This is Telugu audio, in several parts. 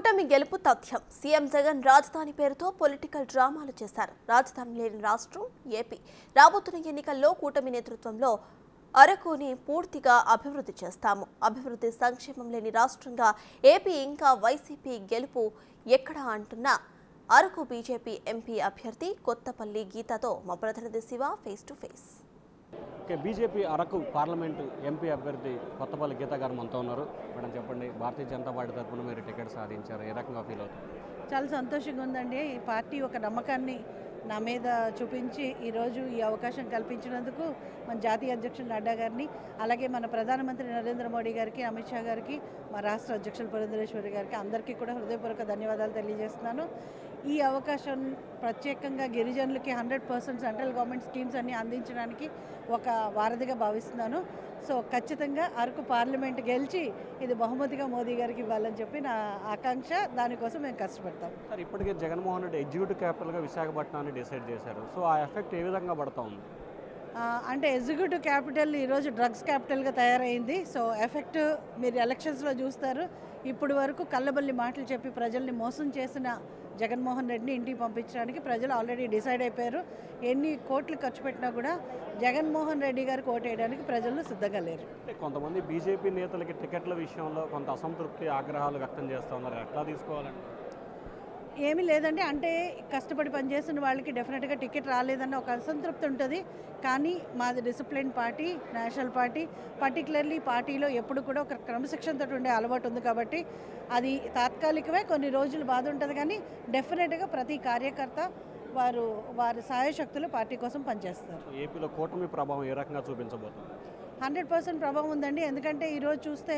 కూటమి గెలుపు తథ్యం. సీఎం జగన్ రాజధాని పేరుతో పొలిటికల్ డ్రామాలు చేశారు. రాజధాని లేని రాష్ట్రం ఏపీ. రాబోతున్న ఎన్నికల్లో కూటమి నేతృత్వంలో అరకుని పూర్తిగా అభివృద్ధి చేస్తాము. అభివృద్ధి సంక్షేమం లేని రాష్ట్రంగా ఏపీ ఇంకా వైసీపీ గెలుపు ఎక్కడా అంటున్న అరకు బీజేపీ ఎంపీ అభ్యర్థి కొత్తపల్లి గీతతో మా ప్రతినిధి Shiva face to face. BJP Araku parliament MP అభ్యర్థి కొత్తపల్లి గీత గారు మనతో ఉన్నారు. మేడం చెప్పండి, భారతీయ జనతా పార్టీ తరఫున మీరు టికెట్ సాధించారు, ఏ రకంగా ఫీల్ అవుతుంది? చాలా సంతోషంగా ఉందండి. ఈ పార్టీ ఒక నమ్మకాన్ని నా మీద చూపించి ఈరోజు ఈ అవకాశం కల్పించినందుకు మన జాతీయ అధ్యక్షులు నడ్డా గారిని, అలాగే మన ప్రధానమంత్రి నరేంద్ర మోడీ గారికి, అమిత్ షా గారికి, మా రాష్ట్ర అధ్యక్షులు పురంధరేశ్వరి గారికి అందరికీ కూడా హృదయపూర్వక ధన్యవాదాలు తెలియజేస్తున్నాను. ఈ అవకాశం ప్రత్యేకంగా గిరిజనులకి 100% సెంట్రల్ గవర్నమెంట్ స్కీమ్స్ అన్ని అందించడానికి ఒక వారధిగా భావిస్తున్నాను. సో ఖచ్చితంగా అరకు పార్లమెంట్ గెలిచి ఇది బహుమతిగా మోదీ గారికి ఇవ్వాలని చెప్పి నా ఆకాంక్ష. దానికోసం మేము కష్టపడతాం. సార్, ఇప్పటికే జగన్మోహన్ రెడ్డి ఎగ్జిక్యూటివ్ క్యాపిటల్గా విశాఖపట్నాన్ని డిసైడ్ చేశారు. సో ఆ ఎఫెక్ట్ ఏ విధంగా పడుతూ ఉంది? అంటే ఎగ్జిక్యూటివ్ క్యాపిటల్ ఈరోజు డ్రగ్స్ క్యాపిటల్గా తయారైంది. సో ఎఫెక్ట్ మీరు ఎలక్షన్స్లో చూస్తారు. ఇప్పుడు వరకు కళ్ళబల్లి మాటలు చెప్పి ప్రజల్ని మోసం చేసిన జగన్మోహన్ రెడ్డిని ఇంటికి పంపించడానికి ప్రజలు ఆల్రెడీ డిసైడ్ అయిపోయారు. ఎన్ని కోట్లు ఖర్చు పెట్టినా కూడా జగన్మోహన్ రెడ్డి గారికి ఓటేయడానికి ప్రజలు సిద్ధంగా లేరు. కొంతమంది బీజేపీ నేతలకి టికెట్ల విషయంలో కొంత అసంతృప్తి, ఆగ్రహాలు వ్యక్తం చేస్తూ ఉన్నారు. ఎట్లా తీసుకోవాలండి? ఏమీ లేదండి. అంటే కష్టపడి పనిచేసిన వాళ్ళకి డెఫినెట్గా టికెట్ రాలేదన్న ఒక అసంతృప్తి ఉంటుంది. కానీ మాది discipline party, national party. Particularly పార్టీలో ఎప్పుడు కూడా ఒక క్రమశిక్షణతో ఉండే అలవాటు ఉంది కాబట్టి అది తాత్కాలికమే, కొన్ని రోజులు బాధ ఉంటుంది. కానీ డెఫినెట్గా ప్రతి కార్యకర్త వారి సాయశక్తులు పార్టీ కోసం పనిచేస్తారు. ఏపీలో కూటమి ప్రభావం ఏ రకంగా చూపించబోతుంది? 100% ప్రభావం ఉందండి. ఎందుకంటే ఈరోజు చూస్తే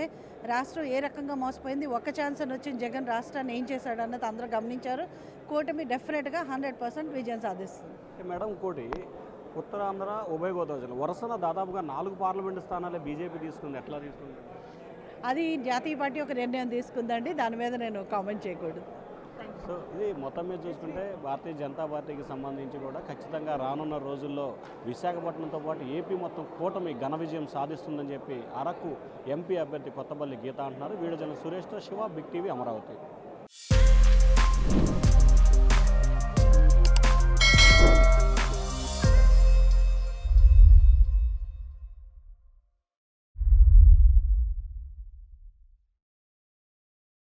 రాష్ట్రం ఏ రకంగా మోసపోయింది. ఒక్క ఛాన్స్ అని వచ్చిన జగన్ రాష్ట్రాన్ని ఏం చేశాడు అన్నది అందరూ గమనించారు. కూటమి డెఫినెట్గా 100% విజయం సాధిస్తుంది. మేడం, ఇంకోటి, ఉత్తరాంధ్ర, ఉభయ గోదావరి జిల్లా వరుసన దాదాపుగా 4 పార్లమెంటు స్థానాలే బీజేపీ తీసుకుంది. ఎట్లా తీసుకుంది? అది జాతీయ పార్టీ ఒక నిర్ణయం తీసుకుందండి. దాని మీద నేను కామెంట్ చేయకూడదు. సో ఇది మొత్తం మీద చూసుకుంటే భారతీయ జనతా పార్టీకి సంబంధించి కూడా ఖచ్చితంగా రానున్న రోజుల్లో విశాఖపట్నంతో పాటు ఏపీ మొత్తం కూటమి ఘన విజయం సాధిస్తుందని చెప్పి అరకు ఎంపీ అభ్యర్థి కొత్తపల్లి గీత అంటున్నారు. వీడియో జర్నలిస్ట్ సురేష్తో శివ, బిగ్ టీవీ, అమరావతి.